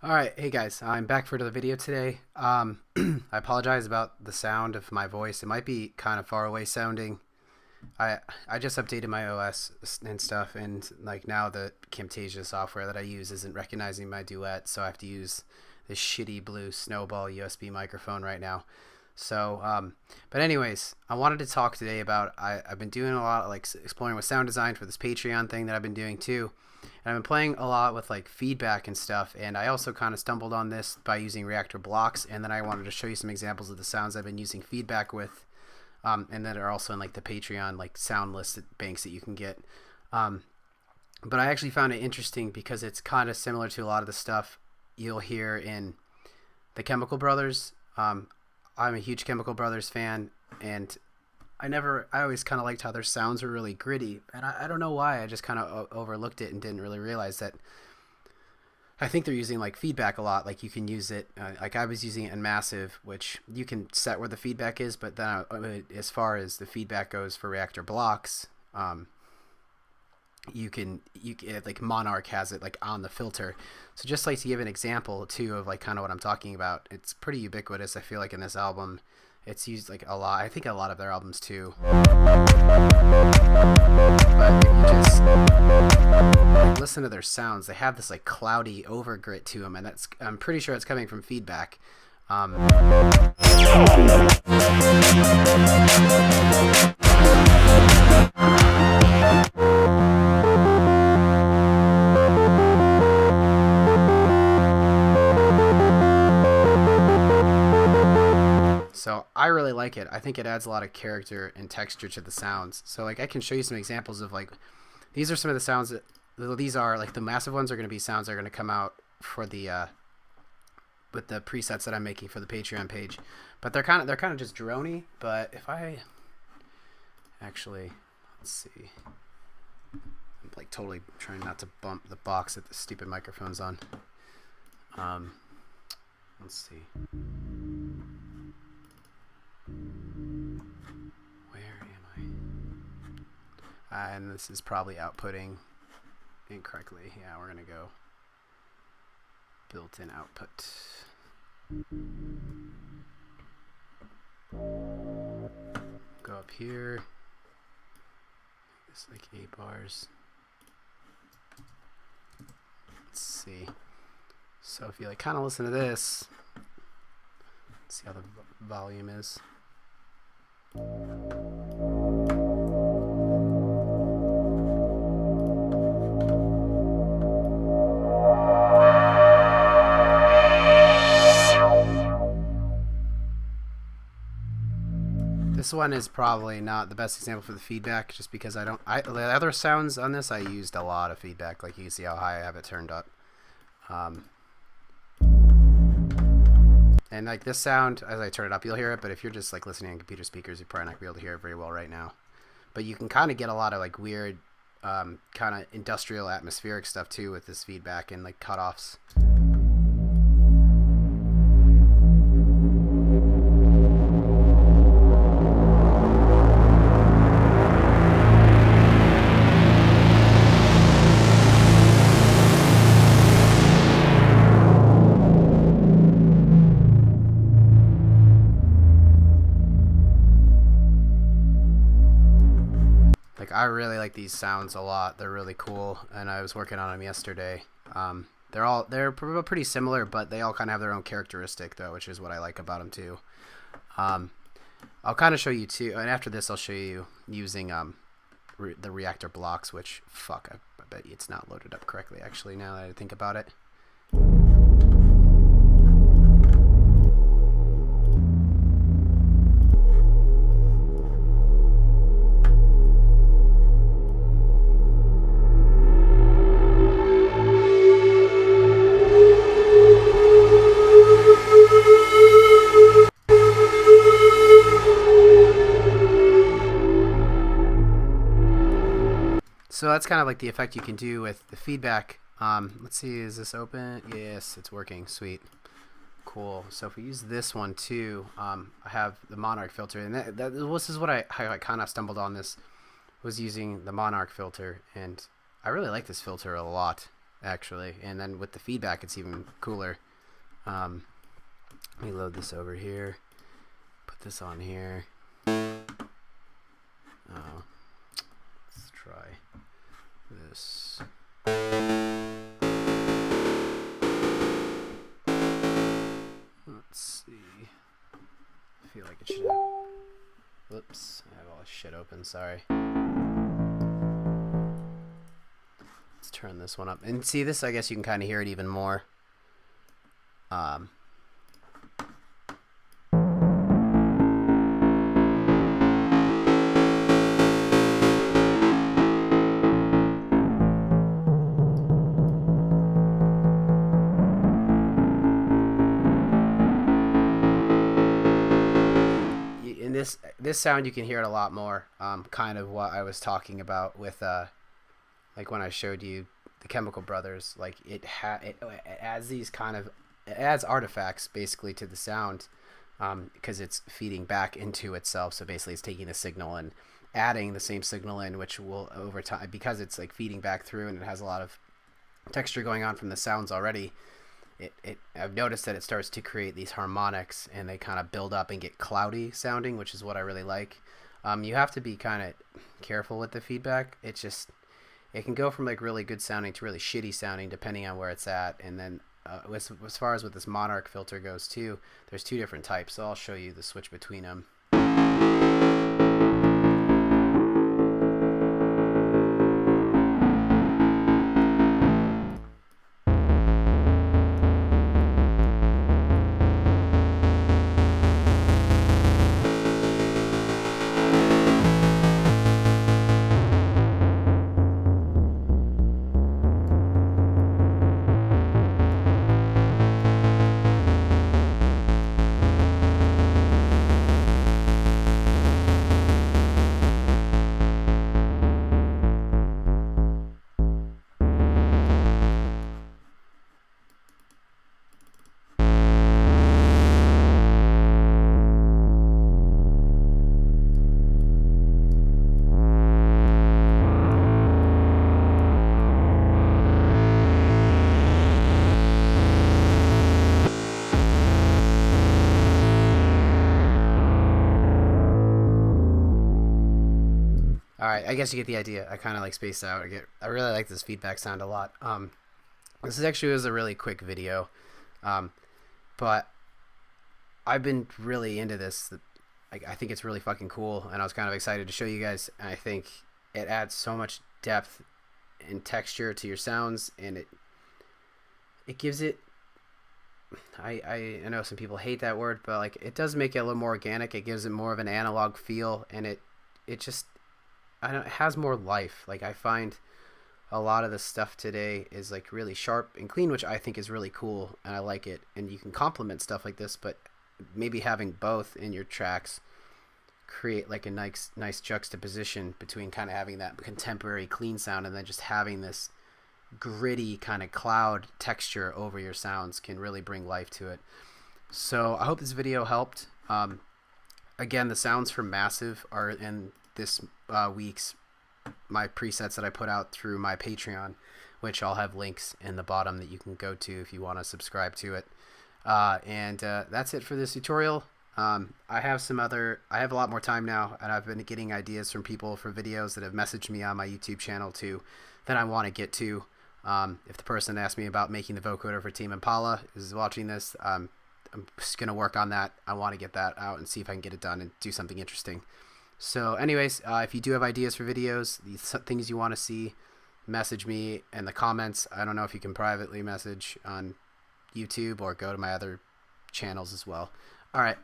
Alright, hey guys, I'm back for another video today. I apologize about the sound of my voice. It might be kind of far away sounding. I just updated my OS and stuff, and like now the Camtasia software that I use isn't recognizing my duet, so I have to use this shitty blue Snowball USB microphone right now. But anyways, I wanted to talk today about I've been doing a lot of like exploring with sound design for this Patreon thing that I've been doing too. And I've been playing a lot with like feedback and stuff, and I also kind of stumbled on this by using Reaktor Blocks, and then I wanted to show you some examples of the sounds I've been using feedback with, and that are also in like the Patreon like sound list banks that you can get. But I actually found it interesting because it's kind of similar to a lot of the stuff you'll hear in the Chemical Brothers. I'm a huge Chemical Brothers fan, and I always kind of liked how their sounds were really gritty, and I don't know why. I just kind of overlooked it and didn't really realize that. I think they're using like feedback a lot. Like you can use it, like I was using it in Massive, which you can set where the feedback is, but then as far as the feedback goes for Reaktor Blocks, you can like Monark has it like on the filter. So just like to give an example too of like kind of what I'm talking about, it's pretty ubiquitous. I feel like in this album it's used like a lot. I think a lot of their albums too. But if you just like, listen to their sounds, they have this like cloudy over grit to them, and I'm pretty sure it's coming from feedback. So I really like it. I think it adds a lot of character and texture to the sounds. So like I can show you some examples of like, these are some of the sounds that, these are like the massive ones are going to be sounds that are going to come out for the, with the presets that I'm making for the Patreon page. But they're kind of just droney. But if I actually, let's see, I'm like totally trying not to bump the box that the stupid microphone's on. Let's see. Where am I? And this is probably outputting incorrectly. Yeah, we're gonna go built-in output. Go up here. It's like 8 bars. Let's see. So if you like kind of listen to this, let's see how the volume is. This one is probably not the best example for the feedback, just because the other sounds on this I used a lot of feedback. Like you can see how high I have it turned up. And like this sound, as I turn it up, you'll hear it, but if you're just like listening on computer speakers, you're probably not gonna be able to hear it very well right now. But you can kind of get a lot of like weird, kind of industrial atmospheric stuff too with this feedback and like cutoffs. I really like these sounds a lot. They're really cool, and I was working on them yesterday. They're pretty similar, but they all kind of have their own characteristic though, which is what I like about them too. I'll kind of show you too, and after this I'll show you using the Reaktor Blocks, which fuck, I bet it's not loaded up correctly actually now that I think about it. So that's kind of like the effect you can do with the feedback. Let's see, is this open? Yes, it's working. Sweet. Cool. So if we use this one too, I have the Monark filter, and this is what I kind of stumbled on. This was using the Monark filter, and I really like this filter a lot. actually, and then with the feedback, it's even cooler. Let me load this over here. Put this on here. Let's try this. Let's see. I feel like it should have. Whoops, I have all this shit open, sorry. Let's turn this one up. And see this, I guess you can kind of hear it even more. In this sound, you can hear it a lot more. Kind of what I was talking about with like when I showed you the Chemical Brothers. Like it adds these kind of, it adds artifacts basically to the sound, because it's feeding back into itself. So basically, it's taking the signal and adding the same signal in, which will over time, because it's like feeding back through and it has a lot of texture going on from the sounds already. I've noticed that it starts to create these harmonics, and they kind of build up and get cloudy sounding, which is what I really like. You have to be kind of careful with the feedback. It can go from like really good sounding to really shitty sounding depending on where it's at. And then as far as with this Monark filter goes too, there's two different types. So I'll show you the switch between them. Alright, I guess you get the idea. I kind of like spaced out. I really like this feedback sound a lot. This actually was a really quick video, but I've been really into this. I think it's really fucking cool, and I was kind of excited to show you guys. And I think it adds so much depth and texture to your sounds, and it gives it. I know some people hate that word, but like it does make it a little more organic. It gives it more of an analog feel, and it just. It has more life. Like I find a lot of the stuff today is like really sharp and clean, which I think is really cool, and I like it. And you can complement stuff like this, but maybe having both in your tracks create like a nice juxtaposition between kind of having that contemporary clean sound and then just having this gritty kind of cloud texture over your sounds can really bring life to it. So I hope this video helped. Again, the sounds from Massive are in this week's my presets that I put out through my Patreon, which I'll have links in the bottom that you can go to if you want to subscribe to it. And that's it for this tutorial. I have a lot more time now, and I've been getting ideas from people for videos that have messaged me on my YouTube channel too that I want to get to. If the person asked me about making the vocoder for Tame Impala is watching this, I'm just going to work on that. I want to get that out and see if I can get it done and do something interesting. So anyways, if you do have ideas for videos, things you want to see, message me in the comments. I don't know if you can privately message on YouTube or go to my other channels as well. All right.